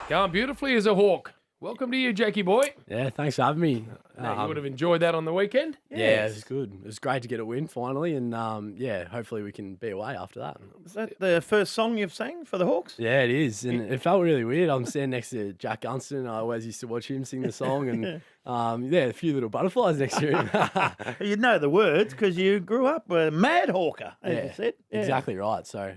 Going beautifully as a hawk. Welcome to you, Jackie boy. Yeah, thanks for having me. You would have enjoyed that on the weekend. Yeah, it was good. It was great to get a win finally, and hopefully we can be away after that. Is that the first song you've sang for the Hawks? Yeah, it is, and it felt really weird. I'm standing next to Jack Ginnivan. I always used to watch him sing the song, and a few little butterflies next to him. You know the words because you grew up a mad hawker, as you said. Yeah. Exactly right. So,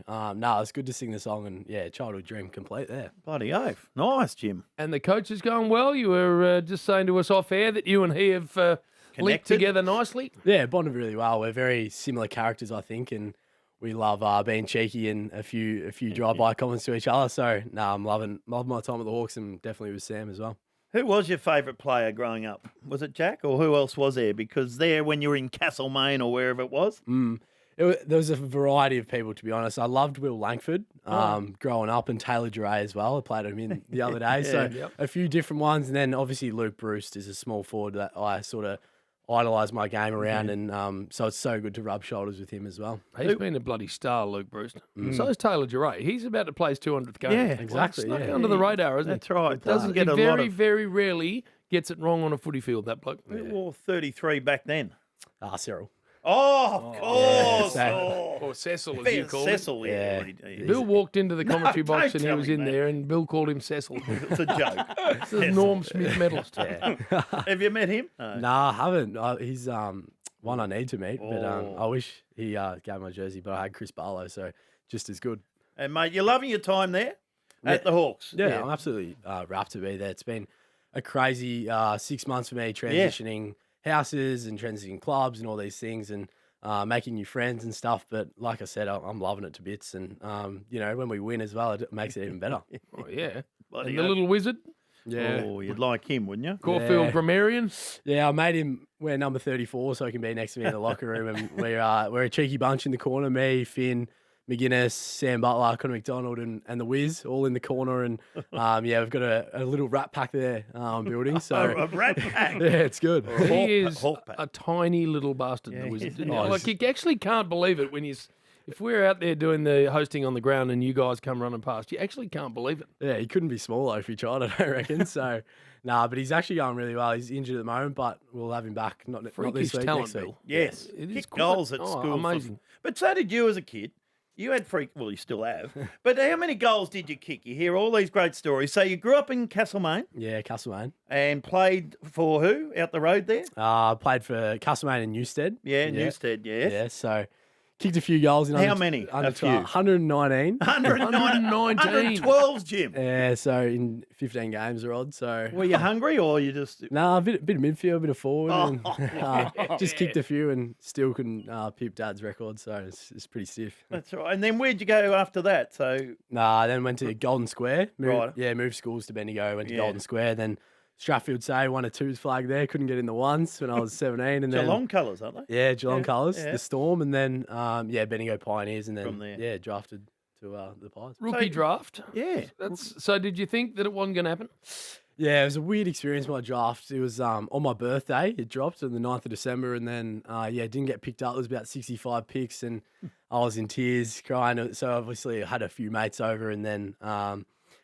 it's good to sing the song, and childhood dream complete there. Bloody oath. Nice, Jim. And the coach has gone well. You were just saying to us off air that you and he have linked together nicely. Yeah, bonded really well. We're very similar characters, I think, and we love being cheeky and a few drive-by comments to each other. So, I'm loving my time at the Hawks, and definitely with Sam as well. Who was your favourite player growing up? Was it Jack or who else was there? Because there, when you were in Castlemaine or wherever it was? There was a variety of people, to be honest. I loved Will Langford growing up, and Taylor Duray as well. I played him in the other day. A few different ones. And then obviously Luke Bruce is a small forward that I sort of idolise my game around. And so it's so good to rub shoulders with him as well. He's been a bloody star, Luke Bruce. So is Taylor Duray. He's about to play his 200th game. Yeah, exactly. Well, under the radar, isn't That's right. Doesn't get very rarely gets it wrong on a footy field, that bloke. Who wore 33 back then? Cyril. Oh, of course. Or Cecil, as you call him. Cecil, yeah. Bill walked into the commentary box and he don't was tell in me, there, and Bill called him Cecil. It's a joke. This is Norm Smith medalist. Have you met him? Nah, I haven't. He's one I need to meet, but I wish he gave my jersey, but I had Chris Barlow, so just as good. And, mate, you're loving your time there at the Hawks? Yeah, I'm absolutely rapt to be there. It's been a crazy 6 months for me transitioning houses and transitioning clubs and all these things, and making new friends and stuff. But like I said, I'm loving it to bits. And, when we win as well, it makes it even better. Oh, yeah. Bloody And the oath. little wizard, Yeah. Oh, you'd like him, wouldn't you? Caulfield Yeah. Grammarian. Yeah, I made him wear number 34 so he can be next to me in the locker room. And we're a cheeky bunch in the corner. Me, Finn, McGuinness, Sam Butler, Connor McDonald, and the Wiz all in the corner. And we've got a little rat pack there building. So A rat pack. yeah, it's good. He is Hawk pack. a tiny little bastard, Yeah, the wizard. he is. Like, you actually can't believe it when if we're out there doing the hosting on the ground and you guys come running past, you actually can't believe it. Yeah, he couldn't be smaller if he tried, I don't reckon. So, but he's actually going really well. He's injured at the moment, but we'll have him back not this Freakish week, talent, next week. Bill. Yes. It is Kicked quite- goals at school. amazing. But so did you as a kid. You had well, you still have. But how many goals did you kick? You hear all these great stories. So you grew up in Castlemaine Yeah, Castlemaine. and played for who out the road there? Played for Castlemaine and Newstead. Yeah, Newstead, yes. Yeah, so kicked a few goals in How many? Under A few. 119. 119. 112s, Jim. Yeah, so in 15 games or odd. So Were you hungry or you just... a bit of midfield, a bit of forward, Oh, and just kicked a few and still couldn't peep Dad's record. So it's pretty stiff. That's right. And then where'd you go after that? So, Then went to Golden Square. Right. Yeah, moved schools to Bendigo, went to Yeah. Golden Square. Then Strathfield Say won a twos flag there. Couldn't get in the ones when I was 17. And Geelong colours, aren't they? then yeah, Geelong Yeah, colours, yeah. the Storm, and then Bendigo Pioneers, and then From there. drafted to the Pies. Rookie draft. Yeah. So did you think that it wasn't going to happen? Yeah, it was a weird experience, my draft. It was on my birthday. It dropped on the 9th of December, and then, didn't get picked up. It was about 65 picks, and I was in tears, crying. So obviously I had a few mates over, and then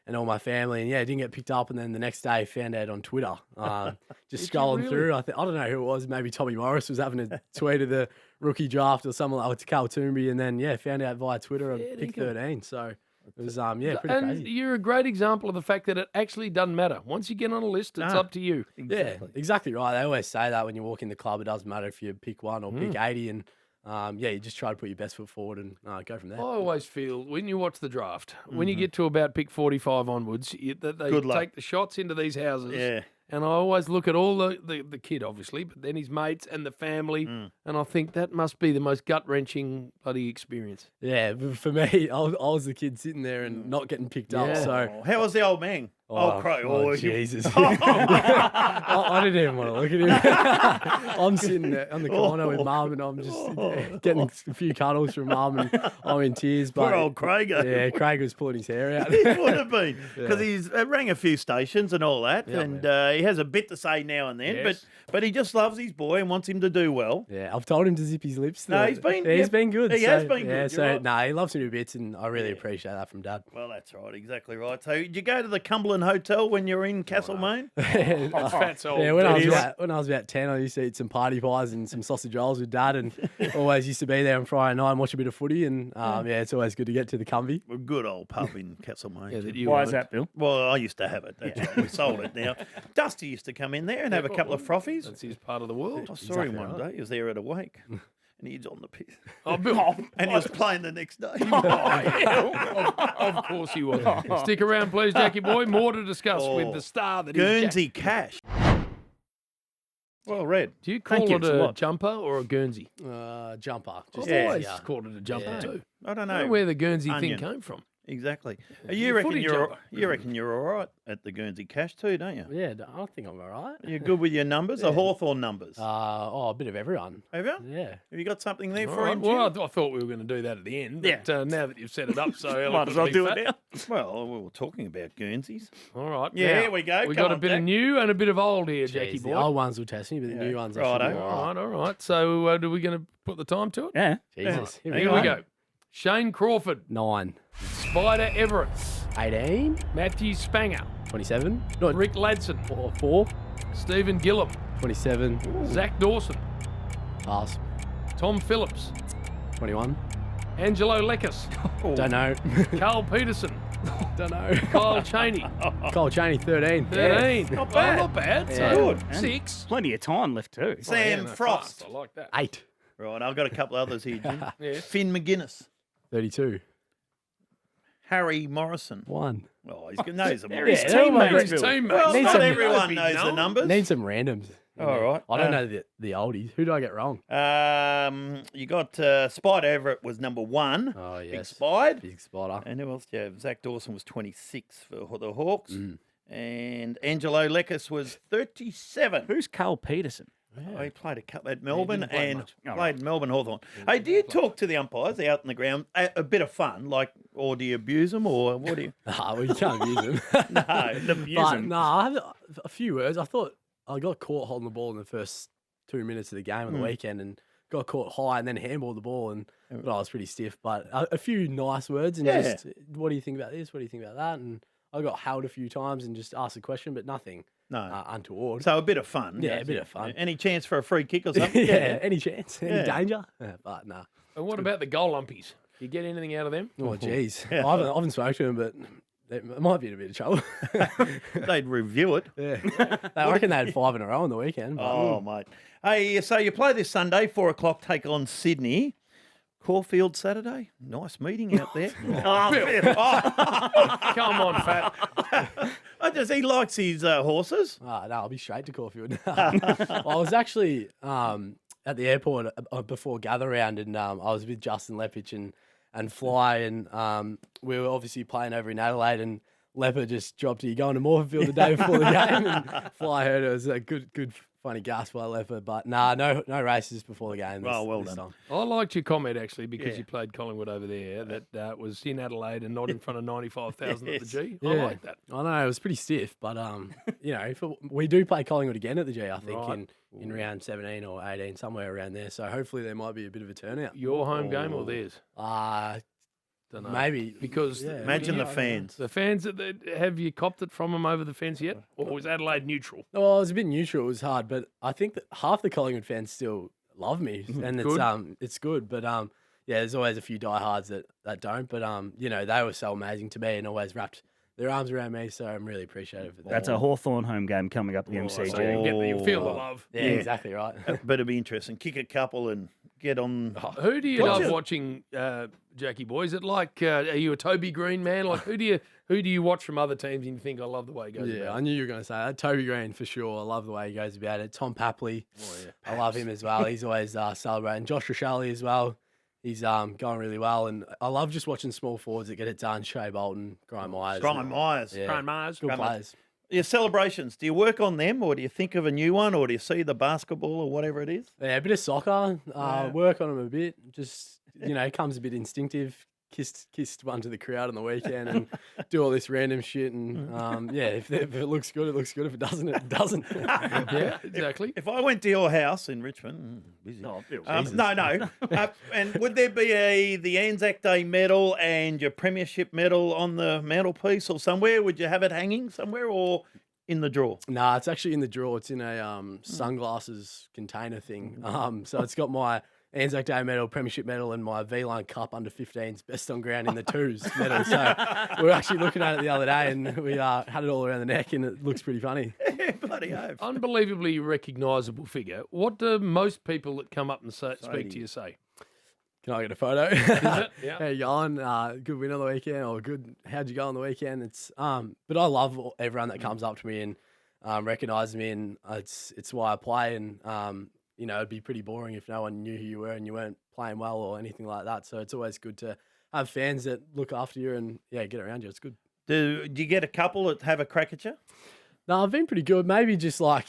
and all my family, and didn't get picked up. And then the next day found out on Twitter, just Did you scrolling really? through. I don't know who it was. Maybe Tommy Morris was having a tweet of the rookie draft or someone like Cal Toomby, and then, found out via Twitter on pick 13. So it was, pretty And crazy. you're a great example of the fact that it actually doesn't matter. Once you get on a list, it's No. up to you. Yeah, exactly right. They always say that when you walk in the club, it doesn't matter if you pick one or pick 80, and you just try to put your best foot forward and go from there. I always feel when you watch the draft, when you get to about pick 45 onwards, that they Good luck. take the shots into these houses. Yeah. And I always look at all the kid, obviously, but then his mates and the family, and I think that must be the most gut-wrenching bloody experience. Yeah, but for me, I was the kid sitting there and not getting picked up. Yeah. So, Oh, how was the old man? Oh, Crow. oh, you- Jesus. I didn't even want to look at him. I'm sitting there on the corner with Mum, and I'm just getting a few cuddles from Mum, and I'm in tears. But Poor old Craig. yeah, Craig was pulling his hair out. He would have been because he's rang a few stations and all that, Yeah, and he has a bit to say now and then. Yes. But he just loves his boy and wants him to do well. Yeah, I've told him to zip his lips. No, he's been- he's yeah, been good. he has been good, Yeah, you're so right. he loves me to bits, and I really appreciate that from Dad. Well, that's right, exactly right. So did you go to the Cumberland Porcelain Hotel when you're in Castlemaine? That's old. Yeah, when I was about 10, I used to eat some party pies and some sausage rolls with Dad, and always used to be there on Friday night and watch a bit of footy. And it's always good to get to the Cumby. A good old pub in Castlemaine. Yeah, that you Why is owned. that, Bill? Well, I used to have it. That's right. We sold it now. Dusty used to come in there and have a couple of froffies. That's his part of the world. I saw him one day. He was there at a wake. And he was on the piss. Oh, Bill. And he was playing the next day. Of course he was. Stick around, please, Jackie boy. More to discuss with the star that is Jack. Guernsey Cash. Well read. Do you call Thank you, it it's a a lot. jumper or a Guernsey? Jumper. I've Yeah. always called it a jumper Yeah. too. I don't I don't know know. where the Guernsey Onion. thing came from. Exactly. The You reckon footy you're jumper. all right at the Guernsey Cash too, don't you? Yeah, I think I'm all right. You're good with your numbers, the Hawthorn numbers. A bit of everyone. Have you? Yeah. Have you got something there All for right. him, Well, Jim? I thought we were going to do that at the end. Yeah. But now that you've set it up so Might as well do eloquently it fat. now. Well, we were talking about Guernseys. All right. Yeah, now, here we go. We Come got a on, bit Jack. of new and a bit of old here, Jackie Jeez, boy. the old ones will test me, but the new ones I should Righto. be all right. All right. So, are we going to put the time to it? Yeah. Jesus. Hang Here on. we go. Shane Crawford, 9. Spider Everett, 18. Matthew Spanger, 27. No, Rick Ladson, 4. Stephen Gillum, 27. Zach Dawson, Pass. Tom Phillips, 21. Angelo Lekis, Don't know. Carl Peterson, Don't know. Kyle Cheney, Cole Cheney, 13. 13. not bad. Oh, not bad. Yeah. So, Good. 6. Plenty of time left too. Sam no, Frost. fast. I like that. 8. Right, I've got a couple others here, Jim. Yeah. Finn McGuinness. 32. Harry Morrison. 1. Oh, he's knows them all. They're his Yeah, they're all my teammates, His Bill. teammates. Well, Need not some- everyone knows the numbers. Need some randoms. All right. I don't know the oldies. Who did I get wrong? You got Spider Everett was number 1. Oh, Big yes. Spide. Big spotter. And who else do you have? Zach Dawson was 26 for the Hawks. Mm. And Angelo Lekis was 37. Who's Carl Peterson? Oh, he played a couple at Melbourne didn't play and much. Oh, played Melbourne Hawthorn. Hey, do you talk to the umpires out in the ground? A bit of fun, like, or do you abuse them, or what do you? Well, you can't use them. No, Abuse But him. no, I have a few words. I thought I got caught holding the ball in the first 2 minutes of the game on the weekend and got caught high and then handballed the ball and but I was pretty stiff. But a few nice words and Yeah. just, what do you think about this? What do you think about that? And I got held a few times and just asked a question, but nothing no. untoward. So a bit of fun. Yeah, a bit of fun. Any chance for a free kick or something? yeah, any chance, any Yeah. danger? But nah. And what about the goal umpies? Do you get anything out of them? Oh, jeez. I haven't spoken to him, but they might be in a bit of trouble. They'd review it. Yeah. I reckon they had 5 in a row on the weekend. But Oh, mate. Hey, so you play this Sunday, 4 o'clock, take on Sydney. Caulfield Saturday. Nice meeting out there. Come on, Fat. He likes his horses. no, I'll be straight to Caulfield. I was actually at the airport before gather round, and I was with Justin Lepich and Fly, and we were obviously playing over in Adelaide, and Leopard just dropped you going to Morphettville the day before the game, and Fly heard it was a good funny gas by Leopard, but no races before the game. Oh, well this done. time. I liked your comment actually because Yeah. you played Collingwood over there. That was in Adelaide and not in front of 95,000 at the G. I Yeah. like that. I know it was pretty stiff, but we do play Collingwood again at the G, I think, Right. in round 17 or 18, somewhere around there. So hopefully there might be a bit of a turnout. Your home game or theirs? Don't know. Maybe because Yeah. Imagine Yeah, the I don't fans. the fans have you copped it from them over the fence yet, or was Adelaide neutral? Well, it was a bit neutral. It was hard, but I think that half the Collingwood fans still love me, and it's good. But yeah, there's always a few diehards that don't. But they were so amazing to me and always wrapped their arms around me. So I'm really appreciative for that. That's a Hawthorn home game coming up at the MCG. So you feel the love. yeah, exactly right. But it'd be interesting. Kick a couple and get on. Who do you Gotcha. love watching, Jackie boy? Is it like are you a Toby Green man? Like who do you watch from other teams and you think I love the way he goes? Yeah, about I it? knew you were going to say that. Toby Green for sure. I love the way he goes about it. Tom Papley, I love him as well. He's always celebrating. Josh Rochelle as well. He's going really well, and I love just watching small forwards that get it done. Shea Bolton, Graham Myers, Brian Myers. yeah, Brian Myers. good Graham Myers. players. Your celebrations, do you work on them or do you think of a new one or do you see the basketball or whatever it is? Yeah, a bit of soccer. Work on them a bit. Just it comes a bit instinctive. kissed one to the crowd on the weekend and do all this random shit. And yeah, if it looks good, it looks good. If it doesn't, it doesn't. Yeah, exactly. If I went to your house in Richmond, busy. Oh, No. And would there be the Anzac Day medal and your premiership medal on the mantelpiece or somewhere? Would you have it hanging somewhere or in the drawer? Nah, it's actually in the drawer. It's in a sunglasses container thing. So it's got my Anzac Day medal, premiership medal, and my V-Line Cup under 15s best on ground in the twos medal. So we were actually looking at it the other day, and we had it all around the neck, and it looks pretty funny. Yeah, bloody oath. Unbelievably recognisable figure. What do most people that come up and speak to you say? Can I get a photo? Is it? Yeah. How you going? Good win on the weekend, or good? How'd you go on the weekend? It's but I love everyone that comes up to me and recognises me, and it's why I play. And you know, it'd be pretty boring if no one knew who you were and you weren't playing well or anything like that. So it's always good to have fans that look after you and get around you. It's good. Do you get a couple that have a crack at you? No, I've been pretty good. Maybe just like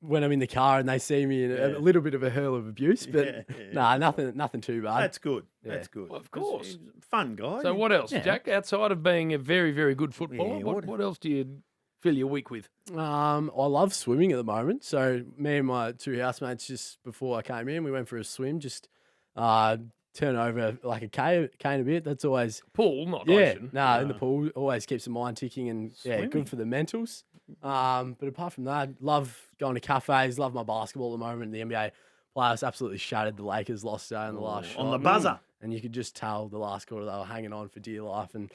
when I'm in the car and they see me in a little bit of a hurl of abuse, but nah, nothing too bad. That's good. Yeah. That's good. Well, of course. He's a fun guy. So what else, Yeah. Jack? Outside of being a very, very good footballer, Yeah, what else do you fill your week with? I love swimming at the moment. So me and my two housemates, just before I came in, we went for a swim. Just turn over like a cane a bit. That's always Pool, not in ocean. the pool always keeps the mind ticking and Swimming. good for the mentals. But apart from that, love going to cafes. Love my basketball at the moment. The NBA playoffs absolutely shattered. The Lakers lost today in the last shot. on the buzzer. And you could just tell the last quarter they were hanging on for dear life. And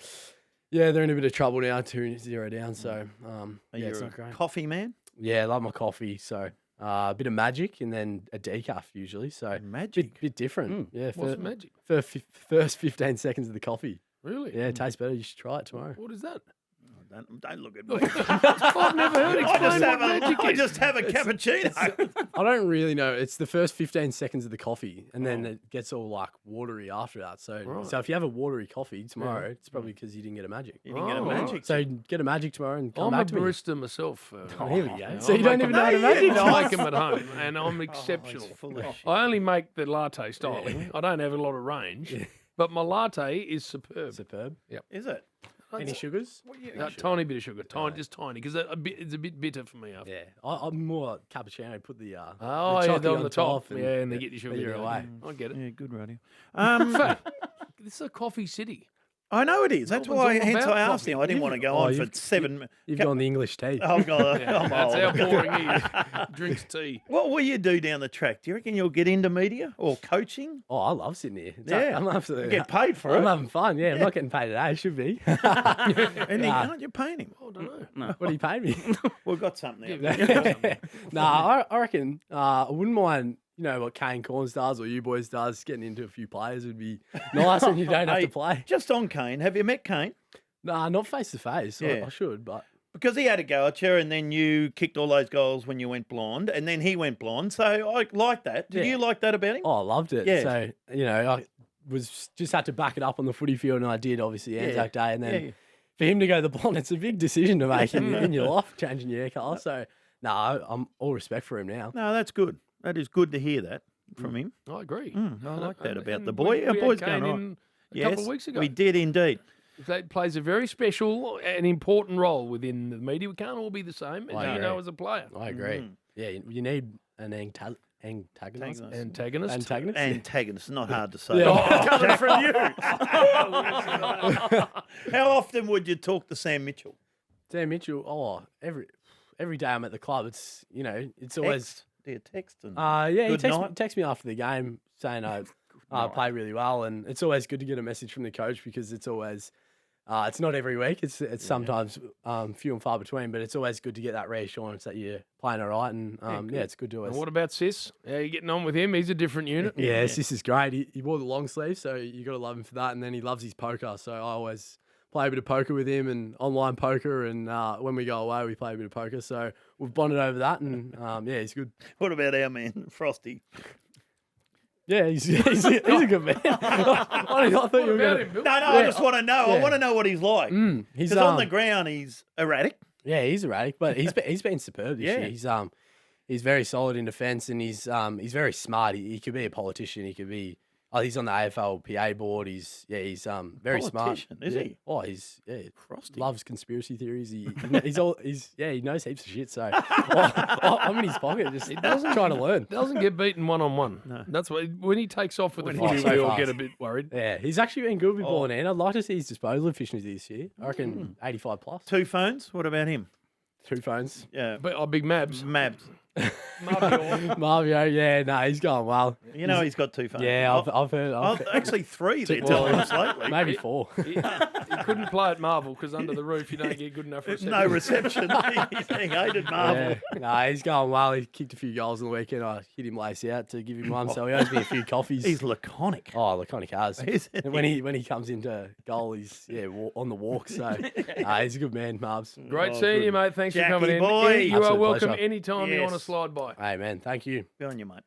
yeah, they're in a bit of trouble now, 2-0 down. So Are yeah, it's you not great. a coffee man? Yeah, I love my coffee. So a bit of magic and then a decaf usually. So Magic. bit different. Yeah, What's magic? first 15 seconds of the coffee. Really? Yeah, it tastes better. You should try it tomorrow. What is that? Don't look at me. I've never heard explained what magic I is. just have a cappuccino. I don't really know. It's the first 15 seconds of the coffee, and then it gets all like watery after that. So, Right. so if you have a watery coffee tomorrow, it's probably because you didn't get a magic. You didn't get a Oh, magic. So get a magic tomorrow and come I'm a back to me. barista myself. Here we go. Yeah, So I you don't make even them- know how to No, magic? you I make them at home, and I'm exceptional. full of shit. I only make the latte styling. I don't have a lot of range, but my latte is superb. Superb. Is it? Any sugars? What are you A tiny bit of sugar, just tiny, because it's a bit bitter for me after. Yeah, I'm more like cappuccino. Put the Oh, yeah, chocolate they're on the top. and, Yeah, and they get your sugar. then you're down. away. I get it. Yeah, good radio. In fact, this is a coffee city. I know it is. That's Melbourne's why, all hence about I asked coffee. him. I didn't want to go Oh, on for you've- 7 You've gone the English tea. Oh, God. I'm That's how old. boring he is. Drinks tea. What will you do down the track? Do you reckon you'll get into media or coaching? Oh, I love sitting here. Yeah. I'm absolutely. You get paid for I'm it. having fun. Yeah, I'm not getting paid today. I should be. And aren't you paying him? I don't know. What are you paying me? We've got something there. I reckon I wouldn't mind. You know what Kane Cornes does or you boys does, getting into a few players would be nice when you don't have Hey, to play. Just on Kane, have you met Kane? Nah, not face to face. Yeah. I should, but Because he had a go at you and then you kicked all those goals when you went blind and then he went blind. So I like that. Did Yeah. you like that about him? I loved it. Yeah. So, you know, I was just had to back it up on the footy field and I did, obviously, Anzac Day. And then Yeah. for him to go the blonde, it's a big decision to make in your life, changing your hair colour. So, no, I'm all respect for him now. No, that's good. That is good to hear that from him. I agree. I like that about the and boy. Our we boy's had Kane going on. in a couple of weeks ago. We did indeed. That plays a very special and important role within the media. We can't all be the same, I as you agree. know, as a player. I agree. Yeah, you need an antagonist. Antagonist. Antagonist? Antagonist, not hard to say. Yeah. Coming from you. How often would you talk to Sam Mitchell? Sam Mitchell, every day I'm at the club, it's, you know, it's always... Text? Do you text? And Yeah, he Good texts night. text me after the game saying I played really well, and it's always good to get a message from the coach because it's always it's not every week. It's sometimes few and far between, but it's always good to get that reassurance that you're playing all right, and it's good to always. And what about Sis? How are you getting on with him? He's a different unit. Yeah, this is great. He wore the long sleeve, so you got to love him for that, and then he loves his poker, so I always play a bit of poker with him and online poker, and when we go away, we play a bit of poker. So we've bonded over that, and he's good. What about our man, Frosty? Yeah, he's a good man. I thought you were About going him, Bill? No, I just want to know. I want to know what he's like. He's Because on the ground, he's erratic. Yeah, he's erratic, but he's been superb this year. He's very solid in defence, and he's very smart. He could be a politician. He could be Oh, he's on the AFL PA board. He's very smart. Politician, is Yeah. he? Oh, he's Frosty. loves conspiracy theories. He knows heaps of shit. So I'm in his pocket, just trying to learn. Doesn't get beaten one-on-one. No. That's what when he takes off with the When footy, he's we so all fast. get a bit worried. Yeah, he's actually been good with Oh. ball in hand. I'd like to see his disposal efficiency this year. I reckon 85 plus. 2 phones. What about him? 2 phones. Yeah. But big Mabs. Mabs. Mario, yeah, no, he's going well. You know he's got 2 phones. Yeah, I've heard. Actually 3. They're Well, telling us lately. maybe 4. He couldn't play at Marvel because under the roof you don't get good enough reception. No reception. He's being hated, Marvel. Yeah. No, he's going well. He kicked a few goals on the weekend. I hit him lace out to give him one, so he owes me a few coffees. He's laconic. Oh, laconic has. Isn't And when he comes into goal, he's on the walk. So he's a good man, Marbs. Great Oh, seeing good. you, mate. Thanks Jackie for coming in. boy. You are Absolute welcome pleasure. anytime you want to Yes. slide by. Hey man, thank you. Good on you, mate.